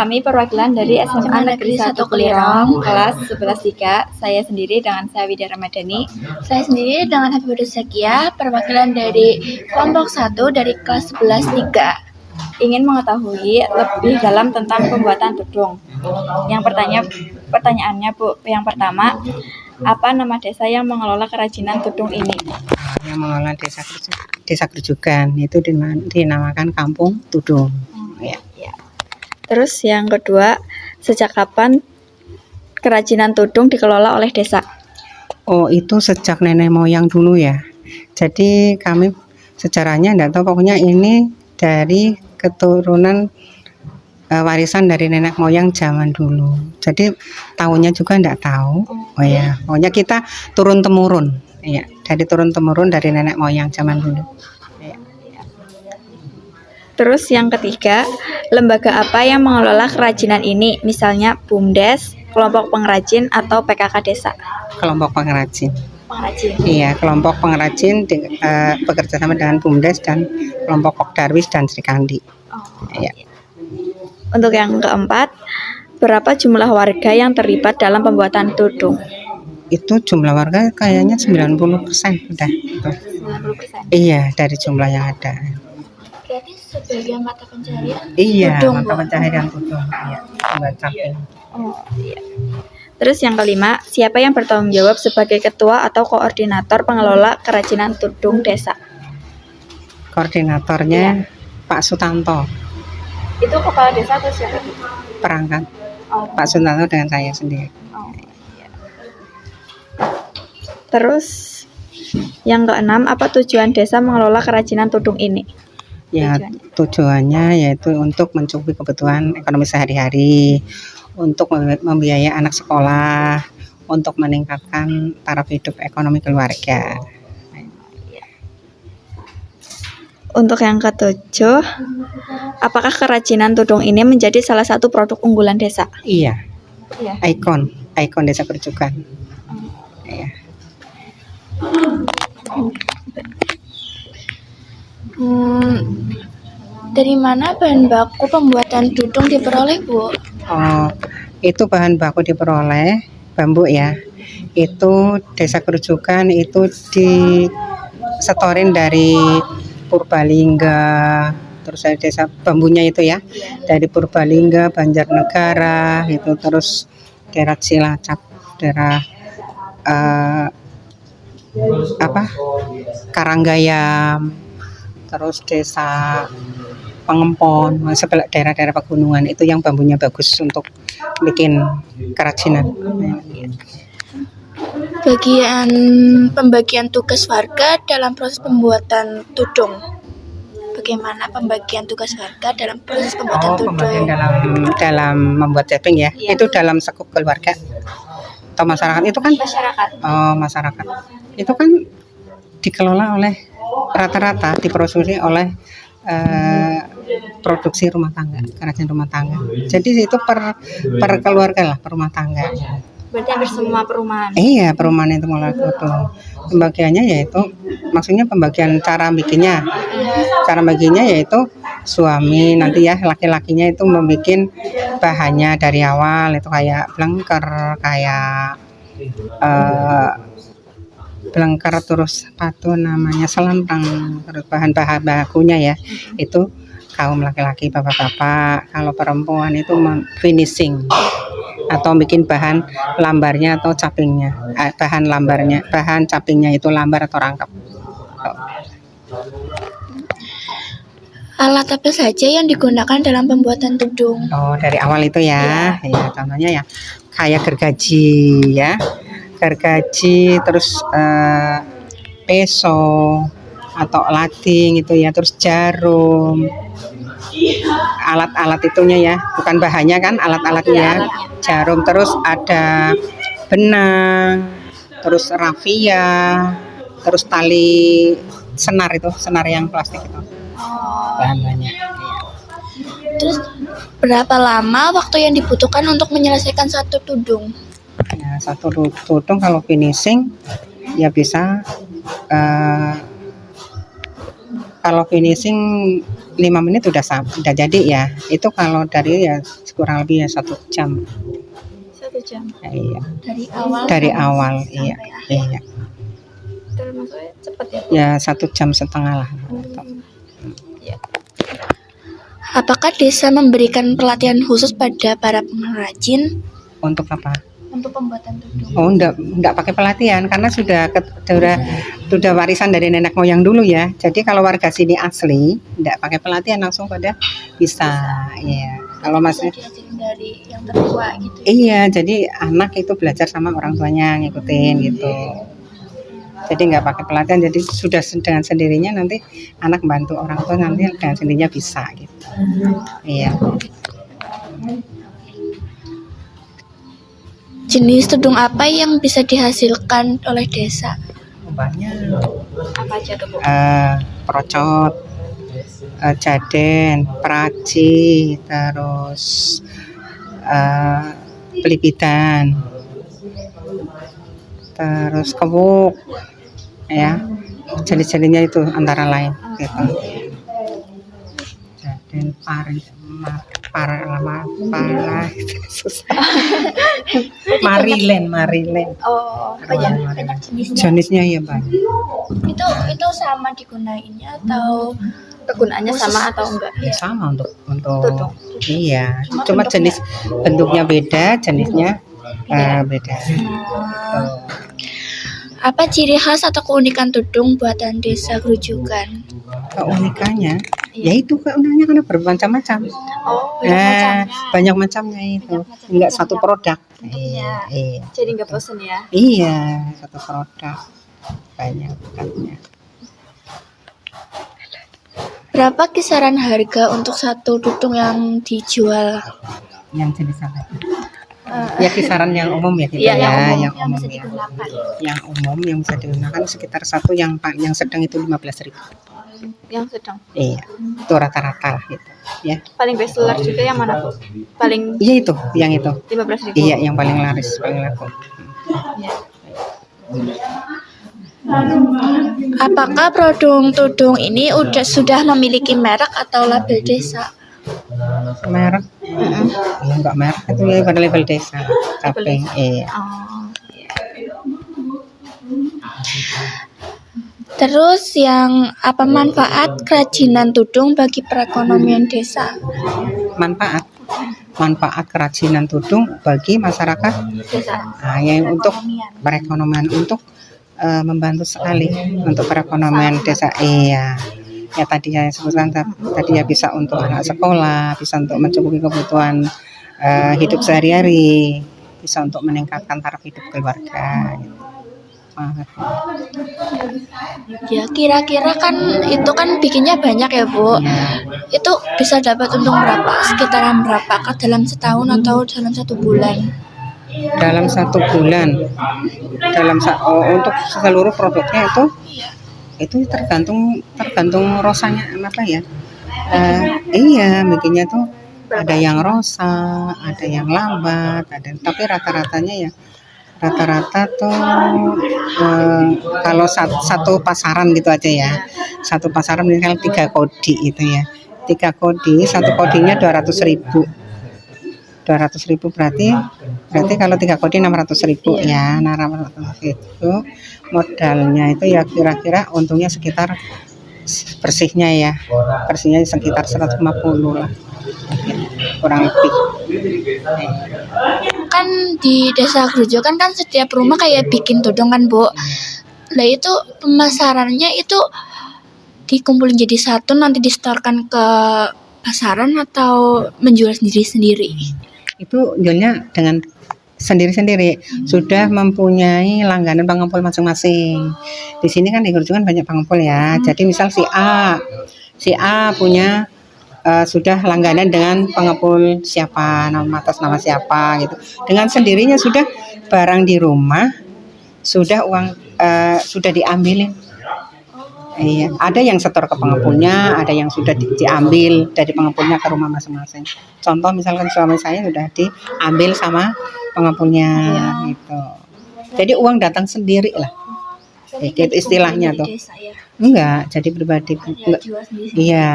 Kami perwakilan dari SMA Negeri 1 Kelirong, kelas 11-3. Saya sendiri dengan saya Widya Ramadhani. Saya sendiri dengan Habibur Zakia, perwakilan dari kelompok 1 dari kelas 11-3. Ingin mengetahui lebih dalam tentang pembuatan tudung. Pertanyaannya Bu, yang pertama, apa nama desa yang mengelola kerajinan tudung ini? Yang mengelola desa Gerjugan itu dinamakan Kampung Tudung. Ya. Terus yang kedua, sejak kapan kerajinan tudung dikelola oleh desa? Oh, itu sejak nenek moyang dulu ya. Jadi kami sejarahnya enggak tahu, pokoknya ini dari keturunan warisan dari nenek moyang zaman dulu. Jadi tahunnya juga enggak tahu. Oh ya, pokoknya kita turun temurun. Ya, dari turun temurun dari nenek moyang zaman dulu. Terus yang ketiga, lembaga apa yang mengelola kerajinan ini? Misalnya BUMDes, kelompok pengrajin, atau PKK desa? Kelompok pengrajin. Pengrajin. Iya, kelompok pengrajin bekerja sama dengan BUMDes dan kelompok Pokdarwis dan Srikandi. Iya. Untuk yang keempat, berapa jumlah warga yang terlibat dalam pembuatan tudung? Itu jumlah warga kayaknya 90% udah. 90%. Iya, dari jumlah yang ada. Berarti sebagai mata pencaharian Iya, tudung, mata pencaharian tudung. Iya, buat caping. Oh, iya. Terus yang kelima, siapa yang bertanggung jawab sebagai ketua atau koordinator pengelola kerajinan tudung desa? Koordinatornya Pak Sutanto, Itu kepala desa atau siapa? perangkat. Oh, Pak Sutanto dengan saya sendiri. iya. Terus yang keenam, apa tujuan desa mengelola kerajinan tudung ini? Ya, tujuannya yaitu untuk mencukupi kebutuhan ekonomi sehari-hari, untuk membiayai anak sekolah, untuk meningkatkan taraf hidup ekonomi keluarga. Untuk yang ketujuh, apakah kerajinan tudung ini menjadi salah satu produk unggulan desa? Iya, Iya. ikon desa Gerjugan. Iya. Dari mana bahan baku pembuatan tudung diperoleh, Bu? Oh, itu bahan baku diperoleh bambu ya. Itu desa Gerjugan itu disetorin dari Purbalingga, terus ada desa bambunya itu ya, dari Purbalingga, Banjarnegara, itu terus daerah Cilacap, daerah Karanggayam, terus desa Pengempon, sebelah daerah-daerah pegunungan itu yang bambunya bagus untuk bikin kerajinan. Pembagian tugas warga dalam proses pembuatan tudung. Bagaimana pembagian tugas warga dalam proses pembuatan tudung? Pembagian dalam membuat caping ya. Itu dalam sekup keluarga atau masyarakat itu kan? Masyarakat. Oh, masyarakat. Itu kan dikelola oleh rata-rata diproduksi oleh produksi rumah tangga, kerajinan rumah tangga. Jadi itu per keluarga lah, per rumah tangga. Berarti hampir semua perumahan. Iya, perumahan itu mulai tudung. Pembagiannya yaitu, maksudnya pembagian cara bikinnya. Cara baginya yaitu suami nanti ya, laki-lakinya itu membuat bahannya dari awal, itu kayak blengker, kayak blengker, terus sepatu namanya selempang, terus bahan-bahan bakunya ya, itu kaum laki-laki, bapak-bapak. Kalau perempuan itu finishing atau bikin bahan lambarnya atau capingnya, bahan capingnya itu lambar atau rangkap. Alat apa saja yang digunakan dalam pembuatan tudung? Oh, dari awal itu ya, ya contohnya ya kayak gergaji ya, terus peso atau lading itu ya, terus jarum, alat-alat itunya ya, bukan bahannya kan, alat-alatnya, jarum, terus ada benang, terus rafia, terus tali senar yang plastik itu, bahan-bahannya. Terus berapa lama waktu yang dibutuhkan untuk menyelesaikan satu tudung? Ya, satu tudung kalau finishing ya bisa Kalau finishing 5 menit udah jadi ya. Itu kalau dari ya kurang lebih ya 1 jam. 1 jam. Iya. Dari Dari awal awal, sampai iya. akhir. Iya. Termasuknya cepet ya? Ya 1,5 jam lah. Iya. Apakah desa memberikan pelatihan khusus pada para pengrajin Untuk apa? untuk pembuatan tudung? Oh, enggak pakai pelatihan karena sudah warisan dari nenek moyang dulu ya. Jadi kalau warga sini asli enggak pakai pelatihan, langsung pada bisa. Iya. Kalau Bisa masih diajarin dari yang tertua gitu. iya, jadi anak itu belajar sama orang tuanya ngikutin gitu. Jadi nggak pakai pelatihan, jadi sudah dengan sendirinya nanti anak bantu orang tua, nanti dengan sendirinya bisa gitu. Iya. Jenis tudung apa yang bisa dihasilkan oleh desa? Banyak. Apa aja tuh, Bu? Procot, jaden, peraci, terus pelipitan, terus kewuk, ya. Jenis-jenisnya itu antara lain gitu. Jaden, susah. Marilen. Oh, Banyak jenisnya. Jenisnya ya banyak. Itu sama digunainnya atau kegunaannya sama atau enggak? Ya, sama untuk Tudung. iya. Cuma Cuma jenis bentuknya beda, jenisnya beda. apa ciri khas atau keunikan tudung buatan desa Grujugan? Keunikannya, yaitu keunikannya karena bermacam-macam. Oh, Banyak macamnya itu. Enggak satu produk. Iya. jadi nggak bosen ya? Iya, satu produk. Banyak bukannya. Berapa kisaran harga untuk satu tudung yang dijual? Yang jenis apa? Ya kisaran yang umum ya kita Iya, yang umum bisa ya. digunakan. Yang umum yang bisa digunakan sekitar satu, yang sedang itu 15.000. Yang sedang. Iya, itu rata-rata lah gitu. Ya. Paling best seller juga yang mana, Bu? Paling Iya itu, yang itu. 15.000. Iya, yang paling laris, paling laku. Apakah produk tudung ini sudah memiliki merek atau label desa? Merek? Ya, enggak merek, itu ya pada level desa. Caping, iya. Oh, Terus yang apa manfaat kerajinan tudung bagi perekonomian desa? Manfaat kerajinan tudung bagi masyarakat desa. nah, yang untuk perekonomian, untuk membantu sekali untuk perekonomian desa. Iya, ya tadi saya sebutkan tadi ya, bisa untuk anak sekolah, bisa untuk mencukupi kebutuhan hidup sehari-hari, bisa untuk meningkatkan taraf hidup keluarga gitu. Ya kira-kira kan itu kan bikinnya banyak ya Bu. Itu bisa dapat untung berapa? Sekitaran berapakah dalam setahun atau dalam 1 bulan? Dalam 1 bulan, untuk seluruh produknya itu tergantung rosanya apa ya. Iya, bikinnya tuh ada yang rosa, ada yang lambat, tapi rata-ratanya ya tuh kalau satu pasaran gitu aja ya. Satu pasaran misal 3 kodi itu ya. 3 kodi, satu kodinya 200.000. 200.000 berarti kalau 3 kodi 600.000 ya. 600 itu modalnya itu ya kira-kira untungnya sekitar bersihnya sekitar 150 lah. Kurang lebih. Kan di desa Grujugan kan setiap rumah kayak bikin tudung kan Bu. Lah itu pemasarannya itu dikumpulin jadi satu nanti disetorkan ke pasaran atau menjual sendiri-sendiri? Itu jualnya dengan sendiri-sendiri, sudah mempunyai langganan pengumpul masing-masing. Di sini kan di Grujugan banyak pengumpul ya. Jadi misal si A punya sudah langganan dengan pengepul siapa, atas nama siapa gitu. Dengan sendirinya sudah barang di rumah, sudah uang sudah diambilin. Iya, ada yang setor ke pengepulnya, ada yang sudah diambil dari pengepulnya ke rumah masing-masing. Contoh misalkan suami saya sudah diambil sama pengepulnya gitu. Jadi uang datang sendiri lah. Itu istilahnya tuh. Desa ya. Enggak, jadi pribadi. Ada Enggak. jiwa sendiri. Iya,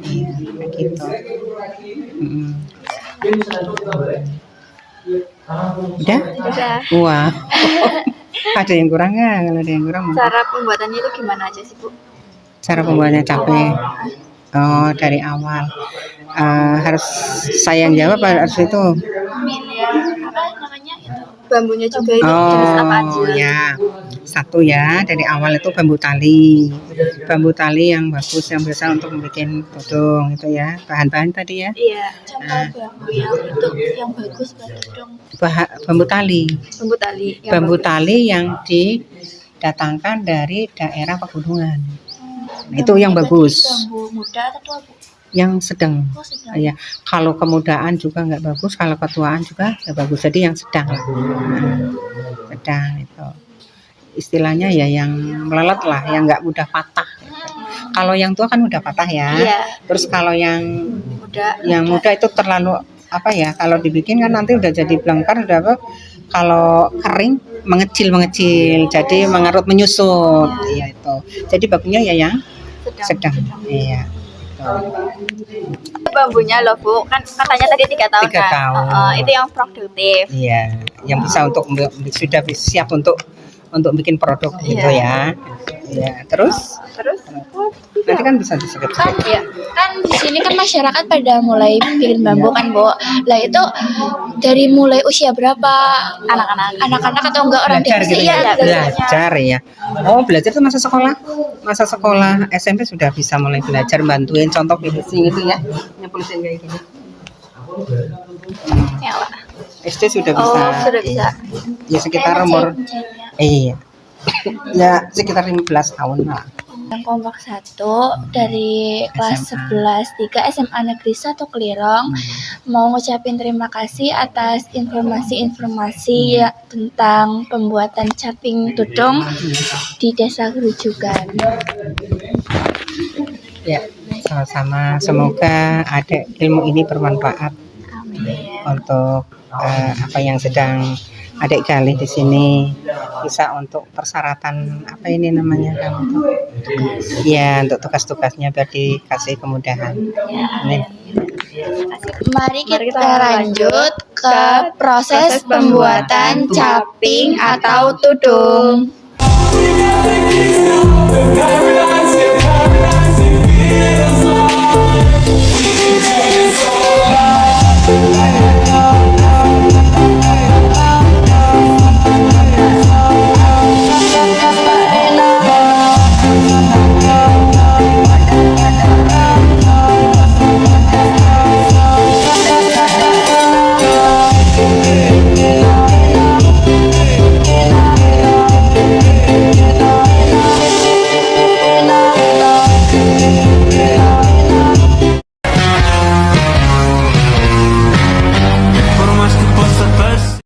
iya, kayak gitu. Mm. Udah? Udah. Wah. Ada yang kurang nggak? Kalau ada yang kurang, mungkin. Cara pembuatannya itu gimana aja sih, Bu? Cara pembuatannya capek. Oh, dari awal. Harus saya yang jawab, harus itu. Milih apa namanya itu? Bambunya juga itu jenis apa aja? Oh ya, satu ya, dari awal itu bambu tali yang bagus, yang biasa untuk membuat todong itu ya. Bahan-bahan tadi ya. Iya, Contoh bambu yang itu yang bagus buat tudung. Bambu tali. bambu tali. yang Bambu bagus. tali yang didatangkan dari daerah pegunungan. Nah, itu yang bagus. Bambu muda atau tua, Bu? Yang sedang. Oh, sedang. Ya, kalau kemudaan juga nggak bagus, kalau ketuaan juga nggak bagus. Jadi yang sedang lah. Sedang itu. Istilahnya ya yang melelet lah, yang nggak mudah patah. Kalau yang tua kan udah patah ya. Iya. Terus kalau yang Muda. muda itu terlalu apa ya? Kalau dibikin kan nanti udah jadi belengkar, udah apa? Kalau kering mengecil, jadi mengerut menyusut. Iya itu. Jadi bagusnya ya yang sedang. Iya. Bambunya loh, Bu, kan katanya tadi 3 tahun 3 kan. tahun. Itu yang produktif. Iya, yang bisa untuk sudah siap untuk bikin produk gitu ya. Iya, terus nanti kan bisa Kan disekep-sekep. Iya. kan di sini kan masyarakat pada mulai bikin bambu kan, Bu. Lah itu dari mulai usia berapa anak-anak atau enggak orang Belajar dewasa? gitu Iya, ya. Belajar ya. Oh, belajar itu masa sekolah SMP sudah bisa mulai belajar, bantuin contoh finishing itu ya. Yang finishing kayak gini. Ya, Pak. SD sudah bisa. Oh, sudah bisa. Ya sekitar umur iya. Ya sekitar 15 tahun lah. Yang kelompok 1 dari kelas SMA. 11 3 SMA Negeri 1 Kelirong mau ngucapin terima kasih atas informasi-informasi ya, tentang pembuatan caping tudung di Desa Gerujukan. Ya, sama-sama. Semoga ada ilmu ini bermanfaat untuk apa yang sedang adik gali di sini, bisa untuk persyaratan apa ini namanya kamu tuh? Ya, untuk tugas-tugasnya biar dikasih kemudahan. Amin. Mari kita lanjut ke proses pembuatan caping atau tudung.